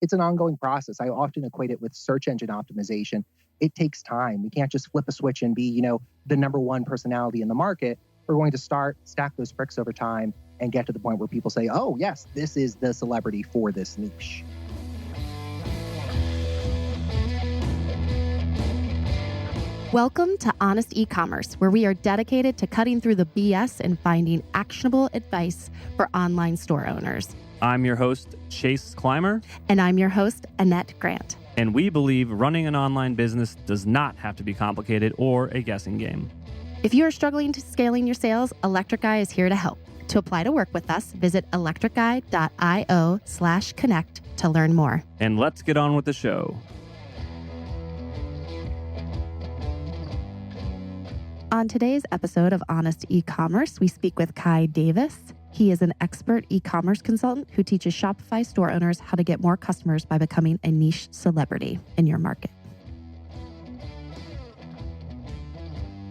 it's an ongoing process. I often equate it with search engine optimization. It takes time. We can't just flip a switch and be, the number one personality in the market. We're going to stack those bricks over time and get to the point where people say, oh, yes, this is the celebrity for this niche. Welcome to Honest E-commerce, where we are dedicated to cutting through the BS and finding actionable advice for online store owners. I'm your host, Chase Clymer. And I'm your host, Annette Grant. And we believe running an online business does not have to be complicated or a guessing game. If you are struggling to scaling your sales, Electric Guy is here to help. To apply to work with us, visit electricguy.io/connect to learn more. And let's get on with the show. On today's episode of Honest E-commerce, we speak with Kai Davis. He is an expert e-commerce consultant who teaches Shopify store owners how to get more customers by becoming a niche celebrity in your market.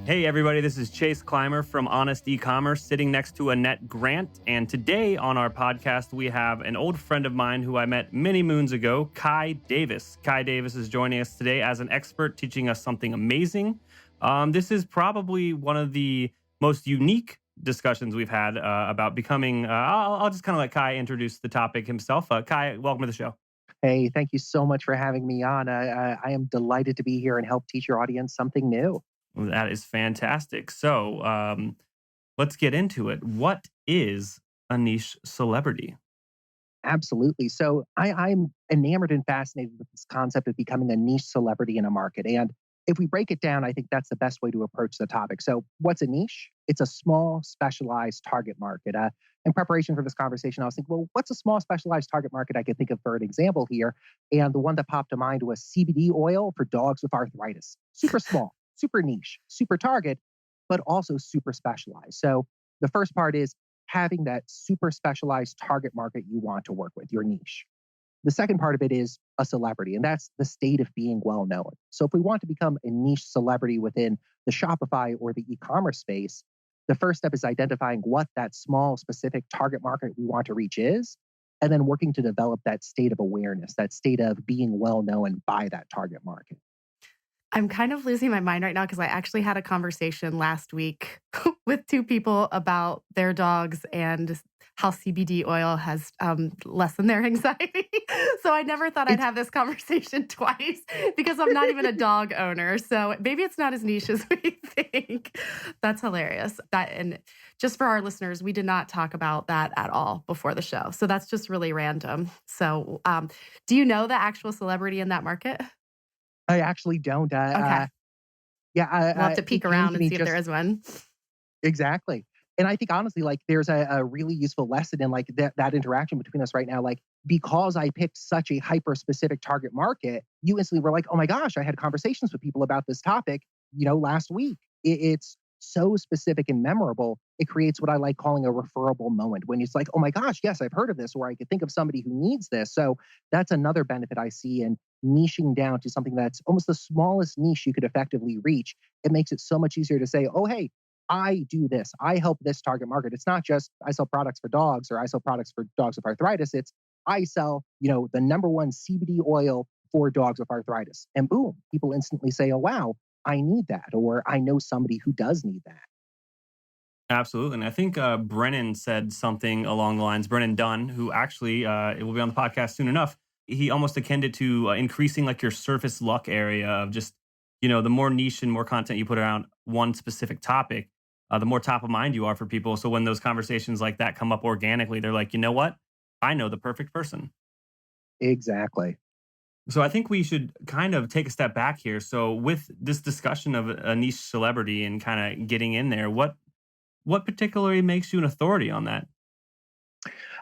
Hey everybody, this is Chase Clymer from Honest E-commerce sitting next to Annette Grant. And today on our podcast, we have an old friend of mine who I met many moons ago, Kai Davis. Kai Davis is joining us today as an expert teaching us something amazing. This is probably one of the most unique discussions we've had about becoming, I'll just kind of let Kai introduce the topic himself. Kai, welcome to the show. Hey, thank you so much for having me on. I am delighted to be here and help teach your audience something new. Well, that is fantastic. So let's get into it. What is a niche celebrity? Absolutely. So I'm enamored and fascinated with this concept of becoming a niche celebrity in a market. And if we break it down, I think that's the best way to approach the topic. So what's a niche? It's a small, specialized target market. In preparation for this conversation, I was thinking, well, what's a small, specialized target market I could think of for an example here? And the one that popped to mind was CBD oil for dogs with arthritis. Super small, super niche, super target, but also super specialized. So the first part is having that super specialized target market you want to work with, your niche. The second part of it is a celebrity, and that's the state of being well known. So if we want to become a niche celebrity within the Shopify or the e-commerce space, the first step is identifying what that small specific target market we want to reach is, and then working to develop that state of awareness, that state of being well known by that target market. I'm kind of losing my mind right now because I actually had a conversation last week with two people about their dogs and how CBD oil has lessened their anxiety. So I never thought I'd have this conversation twice because I'm not even a dog owner. So maybe it's not as niche as we think. That's hilarious. And just for our listeners, we did not talk about that at all before the show. So that's just really random. So do you know the actual celebrity in that market? I actually don't. Okay. We'll have to peek around and see if there is one. Exactly. And I think honestly, there's a really useful lesson in that interaction between us right now. Because I picked such a hyper specific target market, you instantly were like, oh my gosh, I had conversations with people about this topic, last week. It's so specific and memorable. It creates what I like calling a referable moment when it's like, oh my gosh, yes, I've heard of this, or I could think of somebody who needs this. So that's another benefit I see in niching down to something that's almost the smallest niche you could effectively reach. It makes it so much easier to say, oh, hey, I do this. I help this target market. It's not just I sell products for dogs or I sell products for dogs with arthritis. It's I sell, the number one CBD oil for dogs with arthritis. And boom, people instantly say, oh, wow, I need that. Or I know somebody who does need that. Absolutely. And I think Brennan said something along the lines, Brennan Dunn, who actually it will be on the podcast soon enough. He almost akin it to increasing your surface luck area of just, the more niche and more content you put around one specific topic, the more top of mind you are for people. So when those conversations like that come up organically, they're like, you know what? I know the perfect person. Exactly. So I think we should kind of take a step back here. So with this discussion of a niche celebrity and kind of getting in there, what particularly makes you an authority on that?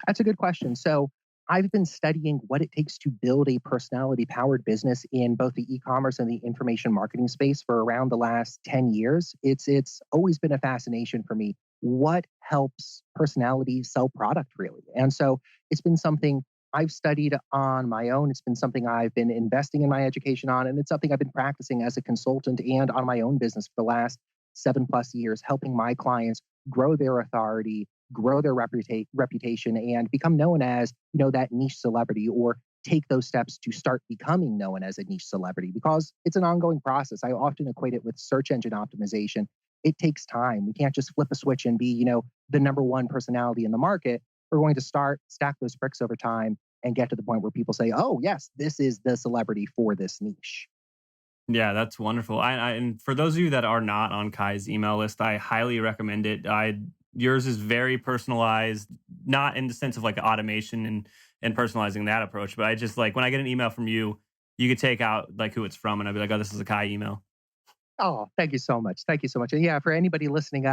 That's a good question. So I've been studying what it takes to build a personality-powered business in both the e-commerce and the information marketing space for around the last 10 years. It's always been a fascination for me. What helps personality sell product, really? And so it's been something I've studied on my own. It's been something I've been investing in my education on, and it's something I've been practicing as a consultant and on my own business for the last 7+ years, helping my clients grow their authority, grow their reputation, and become known as, that niche celebrity, or take those steps to start becoming known as a niche celebrity, because it's an ongoing process. I often equate it with search engine optimization. It takes time. We can't just flip a switch and be, the number one personality in the market. We're going to stack those bricks over time and get to the point where people say, oh, yes, this is the celebrity for this niche. Yeah, that's wonderful. And for those of you that are not on Kai's email list, I highly recommend it. Yours is very personalized, not in the sense of like automation and personalizing that approach, but I just like when I get an email from you, you could take out like who it's from, and I'd be like, oh, this is a Kai email. Oh, thank you so much. Thank you so much. And yeah, for anybody listening,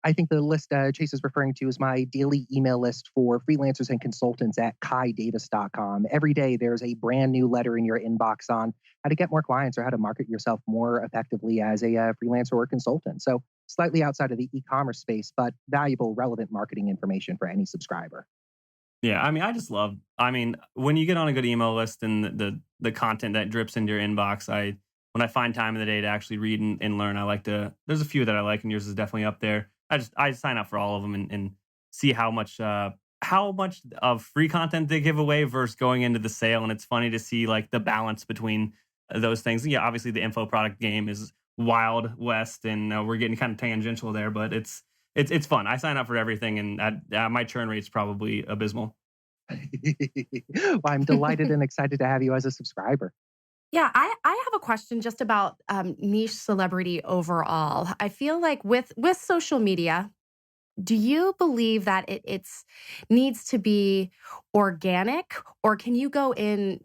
I think the list Chase is referring to is my daily email list for freelancers and consultants at kaidavis.com. Every day, there's a brand new letter in your inbox on how to get more clients or how to market yourself more effectively as a freelancer or consultant. So slightly outside of the e-commerce space, but valuable, relevant marketing information for any subscriber. Yeah, I mean, when you get on a good email list and the content that drips into your inbox, when I find time in the day to actually read and learn, there's a few that I like, and yours is definitely up there. I sign up for all of them and see how much of free content they give away versus going into the sale. And it's funny to see like the balance between those things. Yeah, obviously the info product game is wild west, and we're getting kind of tangential there, but it's fun. I sign up for everything, and my churn rate's probably abysmal. Well, I'm delighted and excited to have you as a subscriber. Yeah, I have a question just about niche celebrity overall. I feel like with social media, do you believe that it's needs to be organic, or can you go in,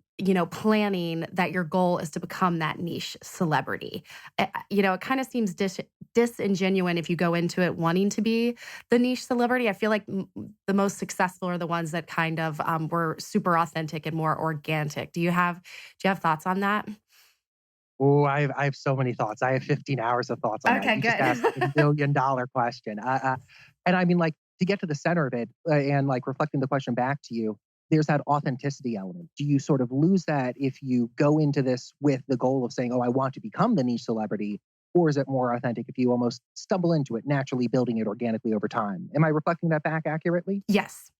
planning that your goal is to become that niche celebrity? It kind of seems disingenuous if you go into it wanting to be the niche celebrity. I feel like the most successful are the ones that kind of were super authentic and more organic. Do you have thoughts on that? Oh, I have so many thoughts. I have 15 hours of thoughts on that. Okay, You just asked a $1 billion question. And I mean, like, to get to the center of it and like reflecting the question back to you, there's that authenticity element. Do you sort of lose that if you go into this with the goal of saying, oh, I want to become the niche celebrity? Or is it more authentic if you almost stumble into it, naturally building it organically over time? Am I reflecting that back accurately? Yes.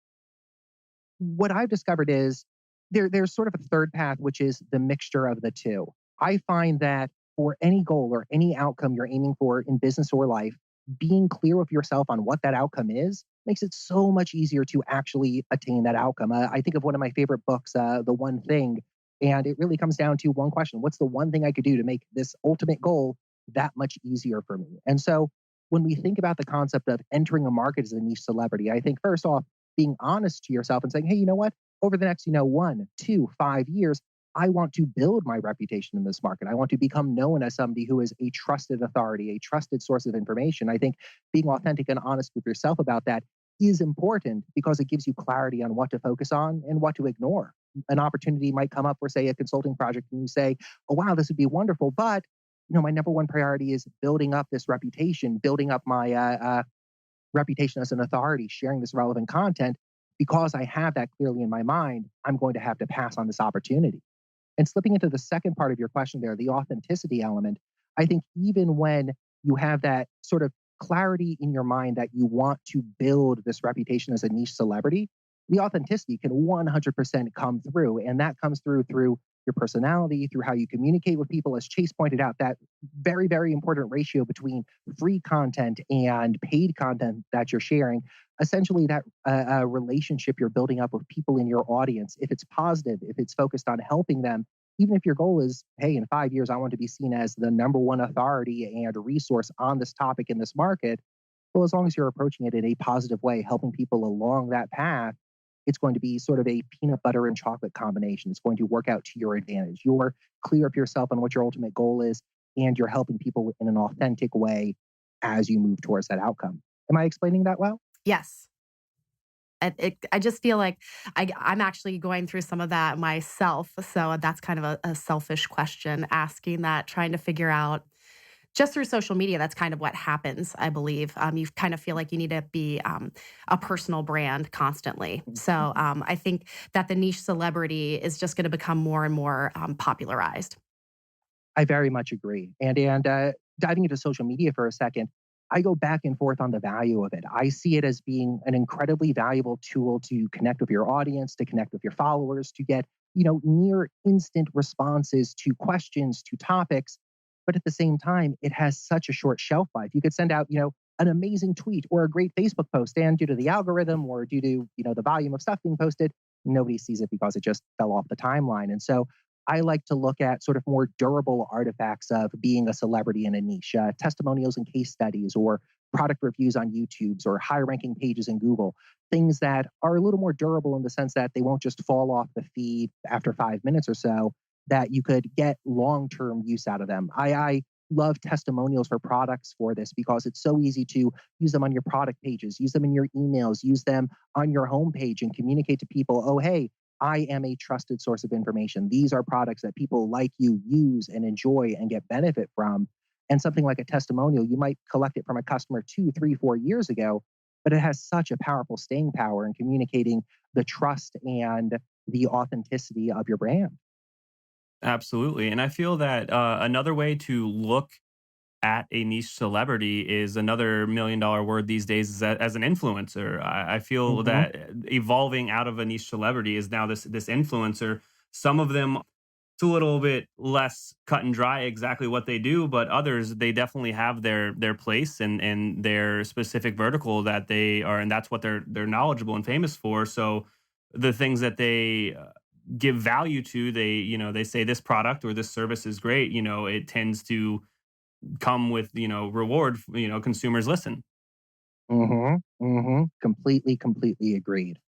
What I've discovered is there's sort of a third path, which is the mixture of the two. I find that for any goal or any outcome you're aiming for in business or life, being clear with yourself on what that outcome is makes it so much easier to actually attain that outcome. I think of one of my favorite books, The One Thing, and it really comes down to one question. What's the one thing I could do to make this ultimate goal that much easier for me? And so when we think about the concept of entering a market as a niche celebrity, I think first off, being honest to yourself and saying, hey, you know what? Over the next, 1, 2, 5 years, I want to build my reputation in this market. I want to become known as somebody who is a trusted authority, a trusted source of information. I think being authentic and honest with yourself about that is important because it gives you clarity on what to focus on and what to ignore. An opportunity might come up for, say, a consulting project, and you say, oh, wow, this would be wonderful. But, my number one priority is building up this reputation, building up my reputation as an authority, sharing this relevant content. Because I have that clearly in my mind, I'm going to have to pass on this opportunity. And slipping into the second part of your question there, the authenticity element, I think even when you have that sort of clarity in your mind that you want to build this reputation as a niche celebrity, the authenticity can 100% come through. And that comes through your personality, through how you communicate with people. As Chase pointed out, that very, very important ratio between free content and paid content that you're sharing, essentially that relationship you're building up with people in your audience, if it's positive, if it's focused on helping them, even if your goal is, hey, in 5 years, I want to be seen as the number one authority and resource on this topic in this market. Well, as long as you're approaching it in a positive way, helping people along that path, it's going to be sort of a peanut butter and chocolate combination. It's going to work out to your advantage. You're clear of yourself on what your ultimate goal is, and you're helping people in an authentic way as you move towards that outcome. Am I explaining that well? Yes. I just feel like I'm actually going through some of that myself. So that's kind of a selfish question, asking that, trying to figure out just through social media. That's kind of what happens, I believe. You kind of feel like you need to be a personal brand constantly. So I think that the niche celebrity is just going to become more and more popularized. I very much agree. And diving into social media for a second, I go back and forth on the value of it. I see it as being an incredibly valuable tool to connect with your audience, to connect with your followers, to get near instant responses to questions, to topics. But at the same time, it has such a short shelf life. You could send out, an amazing tweet or a great Facebook post, and due to the algorithm or due to, the volume of stuff being posted, nobody sees it because it just fell off the timeline. And so I like to look at sort of more durable artifacts of being a celebrity in a niche, testimonials and case studies, or product reviews on YouTube's, or high ranking pages in Google, things that are a little more durable in the sense that they won't just fall off the feed after 5 minutes or so, that you could get long term use out of them. I love testimonials for products for this because it's so easy to use them on your product pages, use them in your emails, use them on your homepage and communicate to people, oh, hey, I am a trusted source of information. These are products that people like you use and enjoy and get benefit from. And something like a testimonial, you might collect it from a customer 2, 3, 4 years ago, but it has such a powerful staying power in communicating the trust and the authenticity of your brand. Absolutely. And I feel that another way to look at a niche celebrity is another $1 million word these days is as an influencer. I feel Hmm. that evolving out of a niche celebrity is now this influencer. Some of them, it's a little bit less cut and dry exactly what they do, but others, they definitely have their place and their specific vertical that they are, and that's what they're knowledgeable and famous for. So the things that they give value to, they say this product or this service is great, it tends to come with, reward, consumers listen. Completely agreed.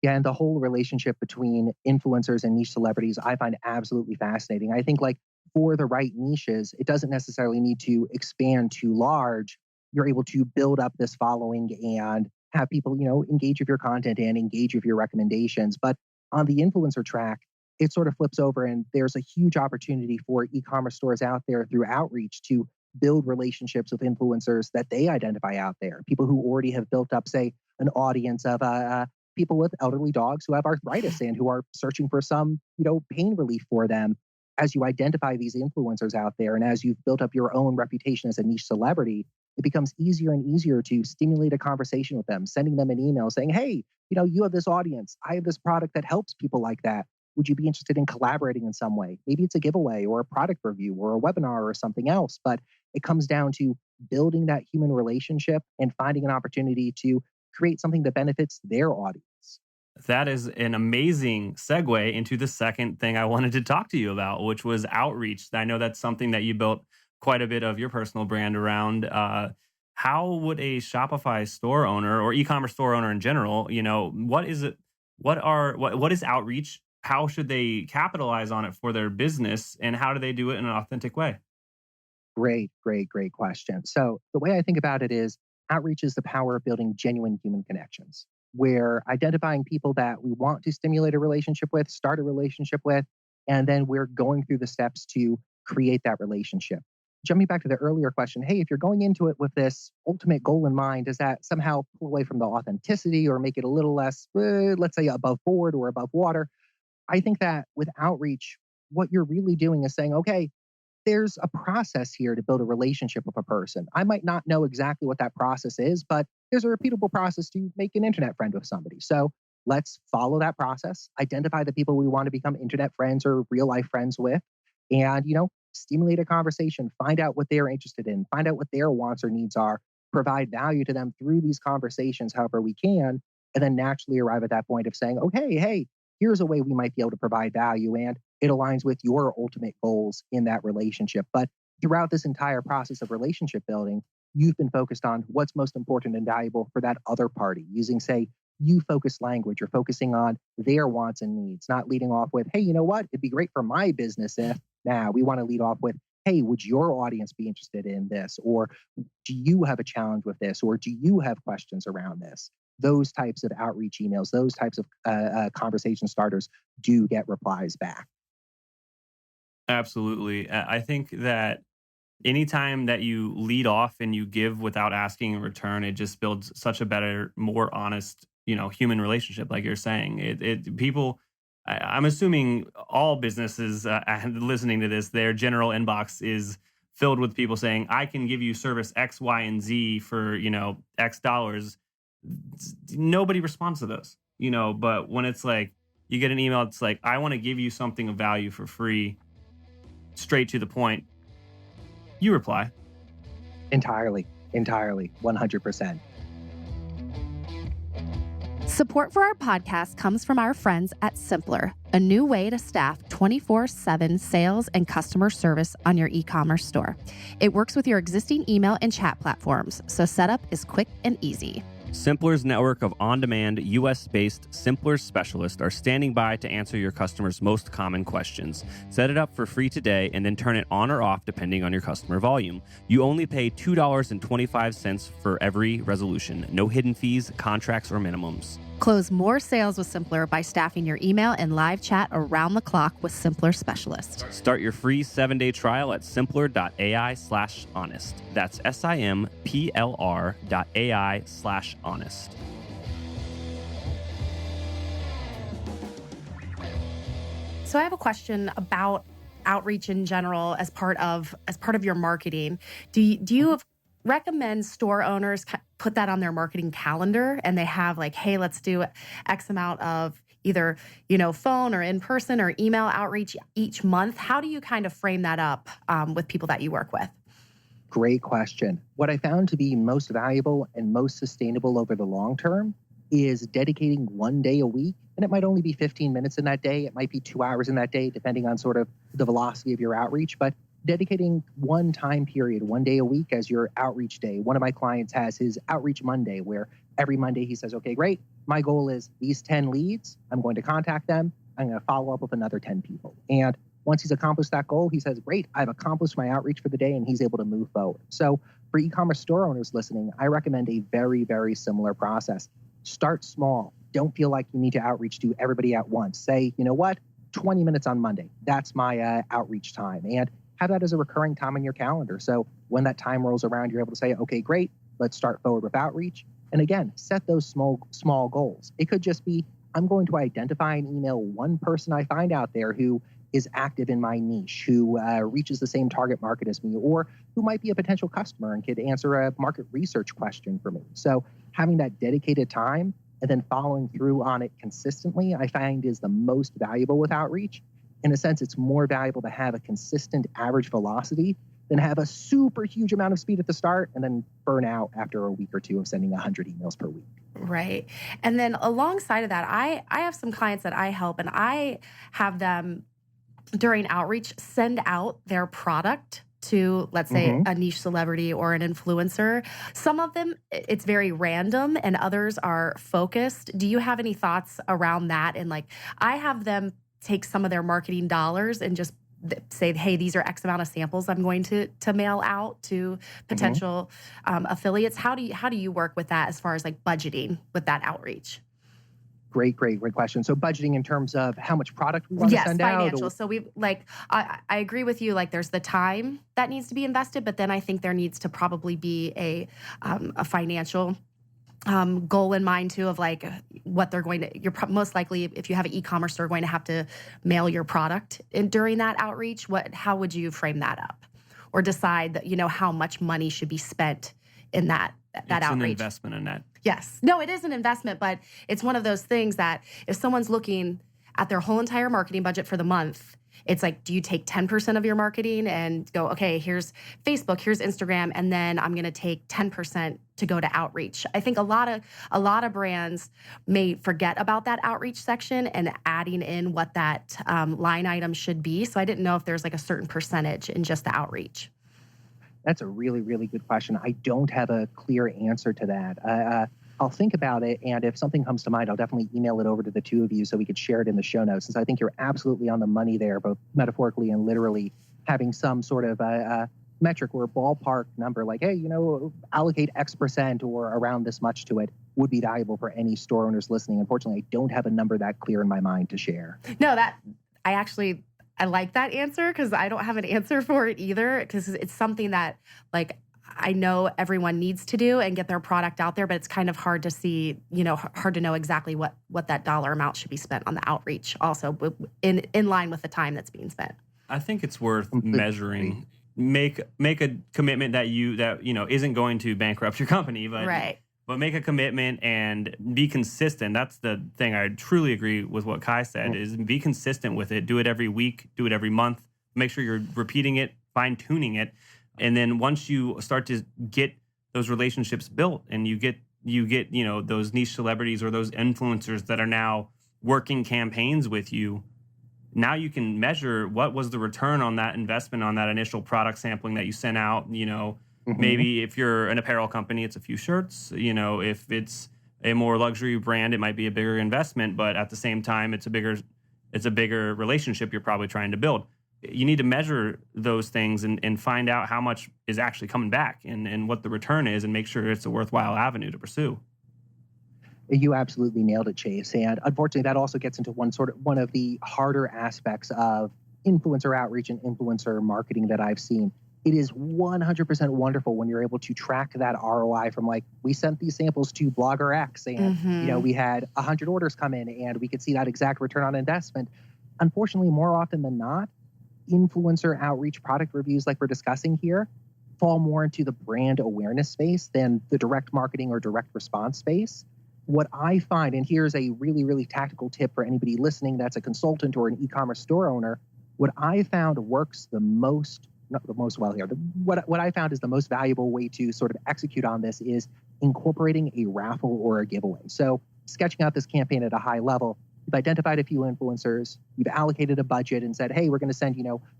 Yeah, and the whole relationship between influencers and niche celebrities, I find absolutely fascinating. I think, like, for the right niches, it doesn't necessarily need to expand too large. You're able to build up this following and have people, engage with your content and engage with your recommendations. But on the influencer track, it sort of flips over, and there's a huge opportunity for e-commerce stores out there through outreach to build relationships with influencers that they identify out there. People who already have built up, say, an audience of people with elderly dogs who have arthritis and who are searching for some, pain relief for them. As you identify these influencers out there and as you've built up your own reputation as a niche celebrity, it becomes easier and easier to stimulate a conversation with them, sending them an email saying, hey, you have this audience. I have this product that helps people like that. Would you be interested in collaborating in some way? Maybe it's a giveaway or a product review or a webinar or something else, but it comes down to building that human relationship and finding an opportunity to create something that benefits their audience. That is an amazing segue into the second thing I wanted to talk to you about, which was outreach. I know that's something that you built quite a bit of your personal brand around. How would a Shopify store owner or e-commerce store owner in general, what is it? What is outreach? How should they capitalize on it for their business, and how do they do it in an authentic way? Great question. So the way I think about it is outreach is the power of building genuine human connections. We're identifying people that we want to stimulate a relationship with, start a relationship with, and then we're going through the steps to create that relationship. Jumping back to the earlier question, hey, if you're going into it with this ultimate goal in mind, does that somehow pull away from the authenticity or make it a little less, let's say, above board or above water? I think that with outreach, what you're really doing is saying, okay, there's a process here to build a relationship with a person. I might not know exactly what that process is, but there's a repeatable process to make an internet friend with somebody. So let's follow that process, identify the people we want to become internet friends or real life friends with, and, stimulate a conversation, find out what they're interested in, find out what their wants or needs are, provide value to them through these conversations however we can, and then naturally arrive at that point of saying, okay, hey, here's a way we might be able to provide value. And it aligns with your ultimate goals in that relationship. But throughout this entire process of relationship building, you've been focused on what's most important and valuable for that other party using, say, you focused language. You're focusing on their wants and needs, not leading off with, hey, you know what? It'd be great for my business if. Now we want to lead off with, hey, would your audience be interested in this? Or do you have a challenge with this? Or do you have questions around this? Those types of outreach emails, those types of conversation starters do get replies back. Absolutely. I think that anytime that you lead off and you give without asking in return, it just builds such a better, more honest, human relationship. Like you're saying, people. I'm assuming all businesses listening to this, their general inbox is filled with people saying, "I can give you service X, Y, and Z for X dollars." Nobody responds to those, But when it's like, you get an email that's like, I want to give you something of value for free, straight to the point, you reply. Entirely, 100%. Support for our podcast comes from our friends at Simpler, a new way to staff 24/7 sales and customer service on your e-commerce store. It works with your existing email and chat platforms, so setup is quick and easy. Simpler's network of on-demand, U.S.-based Simpler specialists are standing by to answer your customers' most common questions. Set it up for free today and then turn it on or off depending on your customer volume. You only pay $2.25 for every resolution. No hidden fees, contracts, or minimums. Close more sales with Simpler by staffing your email and live chat around the clock with Simpler specialists. Start your free 7-day trial at simpler.ai/honest. That's simpler.ai/honest. So I have a question about outreach in general as part of your marketing. Do you recommend store owners put that on their marketing calendar and they have like, hey, let's do X amount of either, phone or in person or email outreach each month? How do you kind of frame that up with people that you work with? Great question. What I found to be most valuable and most sustainable over the long term is dedicating one day a week. And it might only be 15 minutes in that day. It might be 2 hours in that day, depending on sort of the velocity of your outreach. But dedicating one time period, one day a week as your outreach day. One of my clients has his Outreach Monday, where every Monday he says, okay, great. My goal is these 10 leads. I'm going to contact them. I'm going to follow up with another 10 people. And once he's accomplished that goal, he says, great, I've accomplished my outreach for the day, and he's able to move forward. So for e-commerce store owners listening, I recommend a very, very similar process. Start small. Don't feel like you need to outreach to everybody at once. Say, you know what, 20 minutes on Monday. That's my outreach time. And have that as a recurring time on your calendar. So when that time rolls around, you're able to say, okay, great, let's start forward with outreach. And again, set those small goals. It could just be, I'm going to identify and email one person I find out there who is active in my niche, who reaches the same target market as me, or who might be a potential customer and could answer a market research question for me. So having that dedicated time and then following through on it consistently, I find is the most valuable with outreach. In a sense, it's more valuable to have a consistent average velocity than have a super huge amount of speed at the start and then burn out after a week or two of sending 100 emails per week. Right. And then alongside of that, I have some clients that I help, and I have them during outreach send out their product to, let's say, a niche celebrity or an influencer. Some of them, it's very random, and others are focused. Do you have any thoughts around that? And like, I have them take some of their marketing dollars and just say, hey, these are X amount of samples I'm going to mail out to potential affiliates. How do you work with that as far as like budgeting with that outreach? Great question. So budgeting in terms of how much product we want to send out? Yes, financial. So we I agree with you. Like, there's the time that needs to be invested, but then I think there needs to probably be a financial goal in mind too, of like what they're going to, you're most likely, if you have an e-commerce store, going to have to mail your product during that outreach. How would you frame that up or decide that, how much money should be spent in that outreach? It's an investment in that. Yes. No, it is an investment, but it's one of those things that if someone's looking at their whole entire marketing budget for the month, it's like, do you take 10% of your marketing and go, okay, here's Facebook, here's Instagram, and then I'm going to take 10% to go to outreach. I think a lot of brands may forget about that outreach section and adding in what that line item should be. So I didn't know if there's like a certain percentage in just the outreach. That's a really, really good question. I don't have a clear answer to that. I'll think about it, and if something comes to mind, I'll definitely email it over to the two of you so we could share it in the show notes, since I think you're absolutely on the money there, both metaphorically and literally, having some sort of metric or ballpark number like, hey, allocate X% or around this much to it would be valuable for any store owners listening. Unfortunately, I don't have a number that clear in my mind to share. No, I like that answer, because I don't have an answer for it either, because it's something that like I know everyone needs to do and get their product out there, but it's kind of hard to see, hard to know exactly what that dollar amount should be spent on the outreach, also in line with the time that's being spent. I think it's worth measuring. Make a commitment that isn't going to bankrupt your company, but right. but make a commitment and be consistent. That's the thing. I truly agree with what Kai said, is be consistent with it. Do it every week, do it every month. Make sure you're repeating it, fine-tuning it. And then once you start to get those relationships built and you get those niche celebrities or those influencers that are now working campaigns with you, now you can measure what was the return on that investment on that initial product sampling that you sent out. Maybe if you're an apparel company, it's a few shirts. If it's a more luxury brand, it might be a bigger investment, but at the same time, it's a bigger relationship you're probably trying to build. You need to measure those things and find out how much is actually coming back and what the return is, and make sure it's a worthwhile avenue to pursue. You absolutely nailed it, Chase. And unfortunately, that also gets into one of the harder aspects of influencer outreach and influencer marketing that I've seen. It is 100% wonderful when you're able to track that ROI from, like, we sent these samples to Blogger X and we had 100 orders come in and we could see that exact return on investment. Unfortunately, more often than not, influencer outreach product reviews like we're discussing here fall more into the brand awareness space than the direct marketing or direct response space. What I find, and here's a really, really tactical tip for anybody listening that's a consultant or an e-commerce store owner, what I found works what I found is the most valuable way to sort of execute on this is incorporating a raffle or a giveaway. So sketching out this campaign at a high level, you've identified a few influencers, you've allocated a budget and said, hey, we're going to send,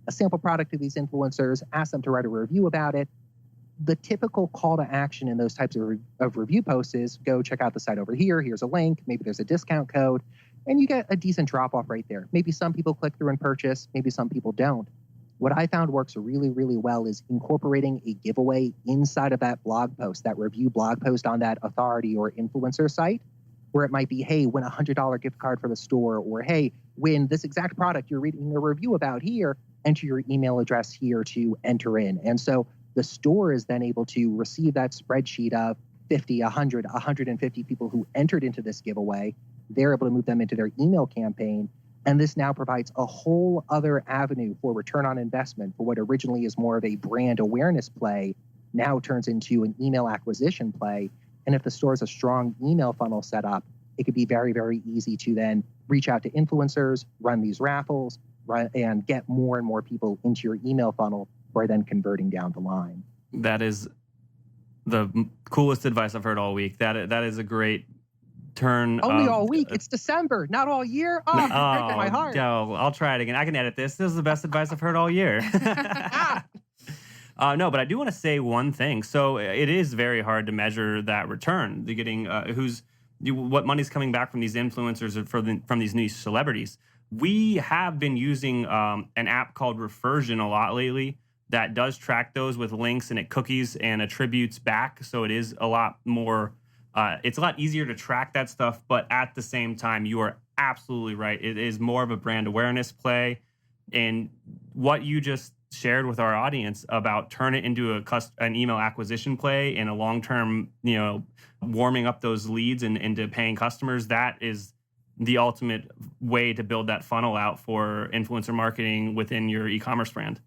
a sample product to these influencers, ask them to write a review about it. The typical call to action in those types of review posts is go check out the site over here. Here's a link. Maybe there's a discount code, and you get a decent drop off right there. Maybe some people click through and purchase. Maybe some people don't. What I found works really, really well is incorporating a giveaway inside of that blog post, that review blog post on that authority or influencer site, where it might be, hey, win a $100 gift card for the store, or hey, win this exact product you're reading a review about here, enter your email address here to enter in. And so the store is then able to receive that spreadsheet of 50, 100, 150 people who entered into this giveaway. They're able to move them into their email campaign. And this now provides a whole other avenue for return on investment for what originally is more of a brand awareness play, now turns into an email acquisition play. And if the store has a strong email funnel set up, it could be very, very easy to then reach out to influencers, run these raffles, and get more and more people into your email funnel who are then converting down the line. That is the coolest advice I've heard all week. That is a great turn. Only all week. It's December, not all year. Oh, my heart. No, I'll try it again. I can edit this. This is the best advice I've heard all year. No, but I do want to say one thing. So it is very hard to measure that return. The getting what money's coming back from these influencers or from these new celebrities. We have been using an app called Refersion a lot lately that does track those with links and it cookies and attributes back. So it is a lot more. It's a lot easier to track that stuff, but at the same time, you are absolutely right. It is more of a brand awareness play. And what you just shared with our audience about turn it into an email acquisition play and a long-term, warming up those leads and into paying customers, that is the ultimate way to build that funnel out for influencer marketing within your e-commerce brand.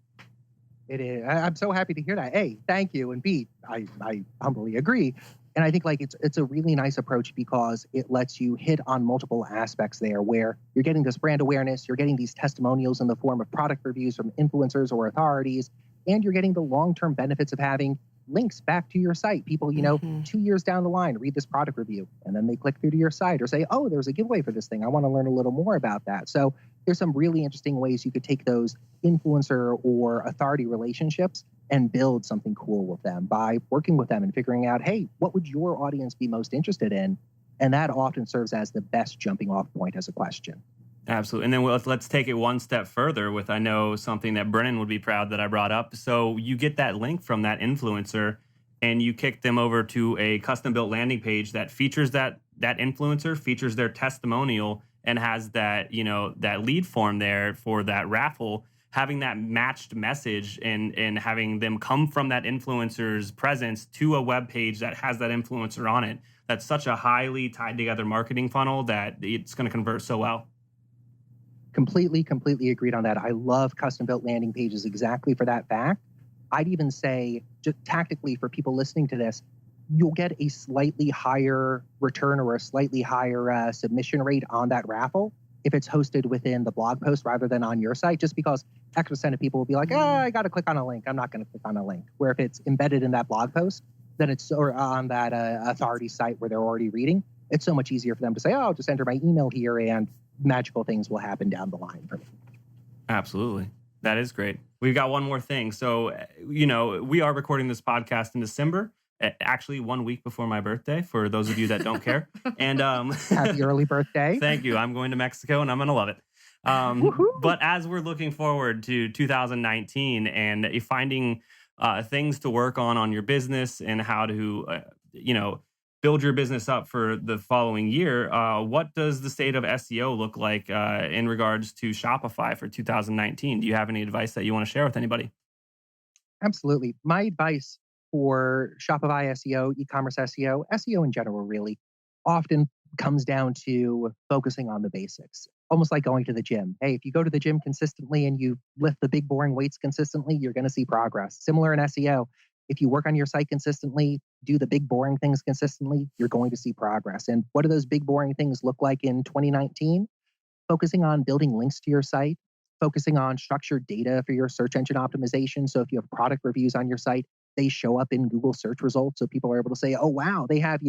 It is. I'm so happy to hear that. A, thank you. And B, I humbly agree. And I think it's a really nice approach because it lets you hit on multiple aspects there where you're getting this brand awareness, you're getting these testimonials in the form of product reviews from influencers or authorities, and you're getting the long-term benefits of having links back to your site. People, 2 years down the line, read this product review, and then they click through to your site or say, oh, there's a giveaway for this thing. I want to learn a little more about that. So there's some really interesting ways you could take those influencer or authority relationships and build something cool with them by working with them and figuring out, hey, what would your audience be most interested in? And that often serves as the best jumping off point as a question. Absolutely. And then let's take it one step further with, I know, something that Brennan would be proud that I brought up. So you get that link from that influencer and you kick them over to a custom built landing page that features that influencer, features their testimonial, and has that, that lead form there for that raffle. Having that matched message and having them come from that influencer's presence to a web page that has that influencer on it. That's such a highly tied together marketing funnel that it's going to convert so well. Completely agreed on that. I love custom built landing pages exactly for that fact. I'd even say, just tactically for people listening to this, you'll get a slightly higher return or a slightly higher submission rate on that raffle if it's hosted within the blog post rather than on your site, just because X% of people will be like, I got to click on a link. I'm not going to click on a link. Where if it's embedded in that blog post, then it's or on that authority site where they're already reading, it's so much easier for them to say, I'll just enter my email here and magical things will happen down the line for me. Absolutely. That is great. We've got one more thing. So, we are recording this podcast in December, actually 1 week before my birthday, for those of you that don't care. And happy early birthday. Thank you. I'm going to Mexico and I'm going to love it. But as we're looking forward to 2019 and finding things to work on your business and how to, build your business up for the following year, what does the state of SEO look like in regards to Shopify for 2019? Do you have any advice that you want to share with anybody? Absolutely. My advice for Shopify SEO, e-commerce SEO in general, really often comes down to focusing on the basics, almost like going to the gym. Hey, if you go to the gym consistently and you lift the big boring weights consistently, you're going to see progress. Similar in SEO, if you work on your site consistently, do the big boring things consistently, you're going to see progress. And what do those big boring things look like in 2019? Focusing on building links to your site, focusing on structured data for your search engine optimization. So if you have product reviews on your site, they show up in Google search results. So people are able to say, oh, wow, they have,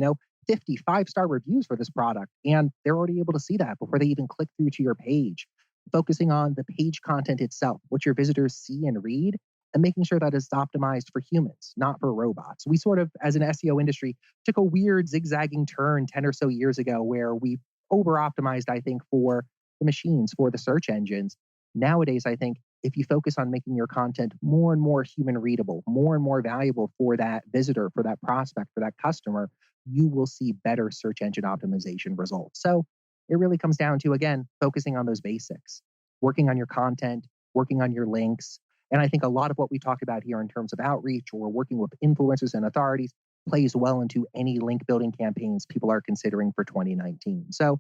50 5-star reviews for this product. And they're already able to see that before they even click through to your page. Focusing on the page content itself, what your visitors see and read, and making sure that it's optimized for humans, not for robots. We sort of, as an SEO industry, took a weird zigzagging turn 10 or so years ago where we over-optimized, I think, for the machines, for the search engines. Nowadays, I think if you focus on making your content more and more human readable, more and more valuable for that visitor, for that prospect, for that customer, you will see better search engine optimization results. So it really comes down to, again, focusing on those basics, working on your content, working on your links. And I think a lot of what we talk about here in terms of outreach or working with influencers and authorities plays well into any link building campaigns people are considering for 2019. So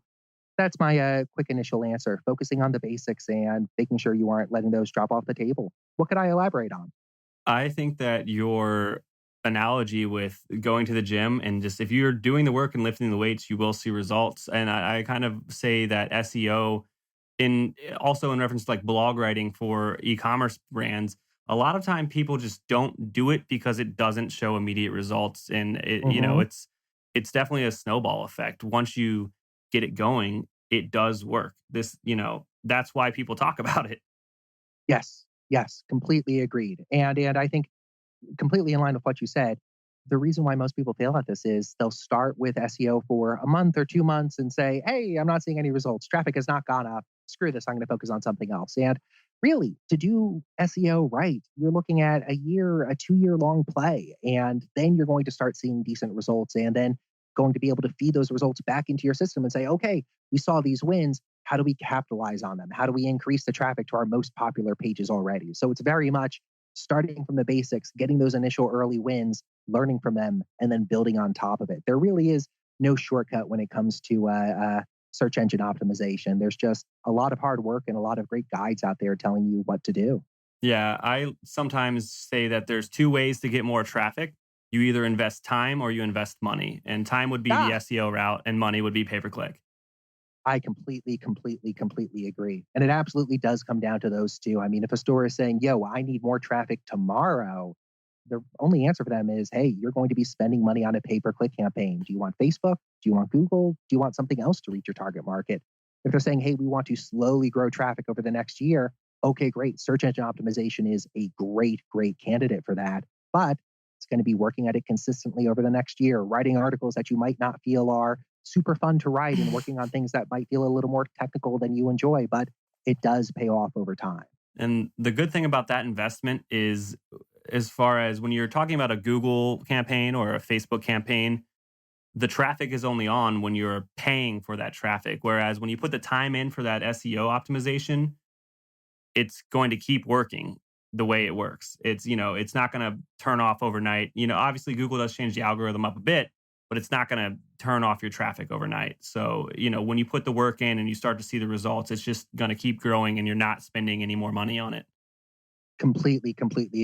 that's my quick initial answer, focusing on the basics and making sure you aren't letting those drop off the table. What could I elaborate on? I think that your analogy with going to the gym and just if you're doing the work and lifting the weights, you will see results. And I kind of say that SEO also in reference to like blog writing for e-commerce brands, a lot of time people just don't do it because it doesn't show immediate results. And it's definitely a snowball effect. Once you get it going, it does work. That's why people talk about it. Yes, completely agreed. And I think completely in line with what you said, the reason why most people fail at this is they'll start with SEO for a month or 2 months and say, hey, I'm not seeing any results. Traffic has not gone up. Screw this. I'm going to focus on something else. And really, to do SEO right, you're looking at a 2-year long play. And then you're going to start seeing decent results and then going to be able to feed those results back into your system and say, okay, we saw these wins. How do we capitalize on them? How do we increase the traffic to our most popular pages already? So it's very much starting from the basics, getting those initial early wins, learning from them, and then building on top of it. There really is no shortcut when it comes to search engine optimization. There's just a lot of hard work and a lot of great guides out there telling you what to do. Yeah, I sometimes say that there's 2 ways to get more traffic. You either invest time or you invest money. And time would be the SEO route and money would be pay-per-click. I completely agree. And it absolutely does come down to those two. I mean, if a store is saying, yo, I need more traffic tomorrow, the only answer for them is, hey, you're going to be spending money on a pay-per-click campaign. Do you want Facebook? Do you want Google? Do you want something else to reach your target market? If they're saying, hey, we want to slowly grow traffic over the next year, okay, great. Search engine optimization is a great candidate for that. But it's going to be working at it consistently over the next year, writing articles that you might not feel are super fun to write and working on things that might feel a little more technical than you enjoy, but it does pay off over time. And the good thing about that investment is, as far as when you're talking about a Google campaign or a Facebook campaign, the traffic is only on when you're paying for that traffic. Whereas when you put the time in for that SEO optimization, it's going to keep working the way it works. It's not going to turn off overnight. Obviously Google does change the algorithm up a bit, but it's not going to turn off your traffic overnight. So, when you put the work in and you start to see the results, it's just going to keep growing and you're not spending any more money on it. Completely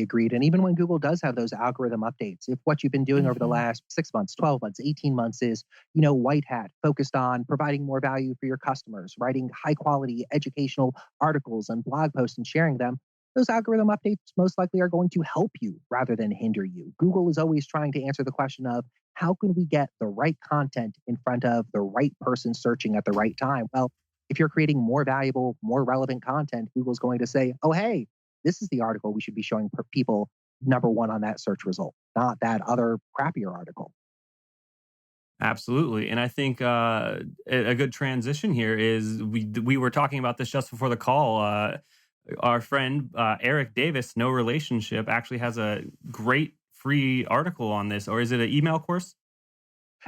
agreed. And even when Google does have those algorithm updates, if what you've been doing over the last 6 months, 12 months, 18 months is, white hat, focused on providing more value for your customers, writing high quality educational articles and blog posts and sharing them, those algorithm updates most likely are going to help you rather than hinder you. Google is always trying to answer the question of how can we get the right content in front of the right person searching at the right time? Well, if you're creating more valuable, more relevant content, Google's going to say, oh, hey, this is the article we should be showing people number one on that search result, not that other crappier article. Absolutely. And I think a good transition here is we were talking about this just before the call. Our friend Eric Davis, No Relationship, actually has a great free article on this. Or is it an email course?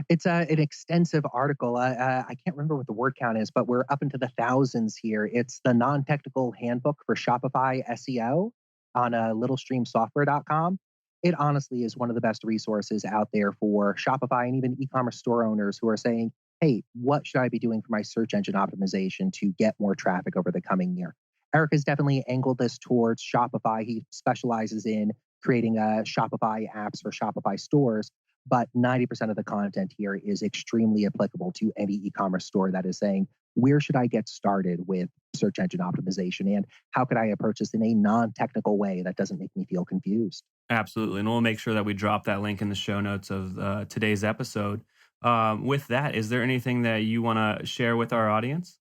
It's an extensive article. I can't remember what the word count is, but we're up into the thousands here. It's the non-technical handbook for Shopify SEO on littlestreamsoftware.com. It honestly is one of the best resources out there for Shopify and even e-commerce store owners who are saying, hey, what should I be doing for my search engine optimization to get more traffic over the coming year? Eric has definitely angled this towards Shopify. He specializes in creating Shopify apps for Shopify stores. But 90% of the content here is extremely applicable to any e-commerce store that is saying, where should I get started with search engine optimization? And how could I approach this in a non-technical way that doesn't make me feel confused? Absolutely. And we'll make sure that we drop that link in the show notes of today's episode. With that, is there anything that you want to share with our audience?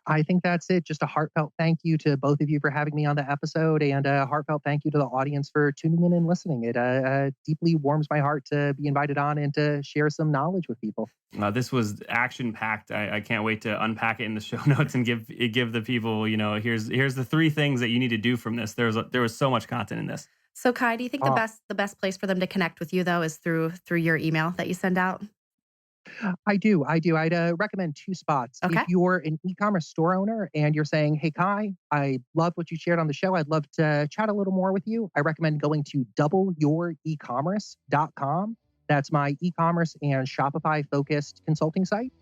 I think that's it. Just a heartfelt thank you to both of you for having me on the episode, and a heartfelt thank you to the audience for tuning in and listening. It deeply warms my heart to be invited on and to share some knowledge with people. This was action-packed. I can't wait to unpack it in the show notes and give the people, here's the 3 things that you need to do from this. There was so much content in this. So Kai, do you think the best place for them to connect with you though is through your email that you send out? I do. I'd recommend 2 spots. Okay. If you're an e-commerce store owner and you're saying, hey, Kai, I love what you shared on the show. I'd love to chat a little more with you. I recommend going to doubleyourecommerce.com. That's my e-commerce and Shopify focused consulting site.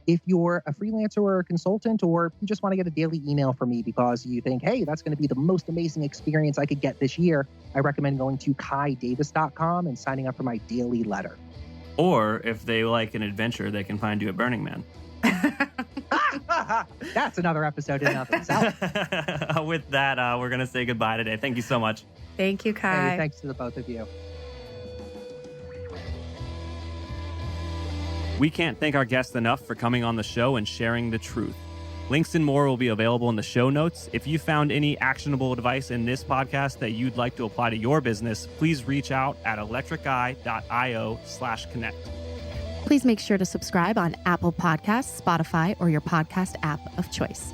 If you're a freelancer or a consultant, or you just want to get a daily email from me because you think, hey, that's going to be the most amazing experience I could get this year, I recommend going to kaidavis.com and signing up for my daily letter. Or if they like an adventure, they can find you at Burning Man. That's another episode in and of itself. With that, we're going to say goodbye today. Thank you so much. Thank you, Kai. Hey, thanks to the both of you. We can't thank our guests enough for coming on the show and sharing the truth. Links and more will be available in the show notes. If you found any actionable advice in this podcast that you'd like to apply to your business, please reach out at electriceye.io/connect. Please make sure to subscribe on Apple Podcasts, Spotify, or your podcast app of choice.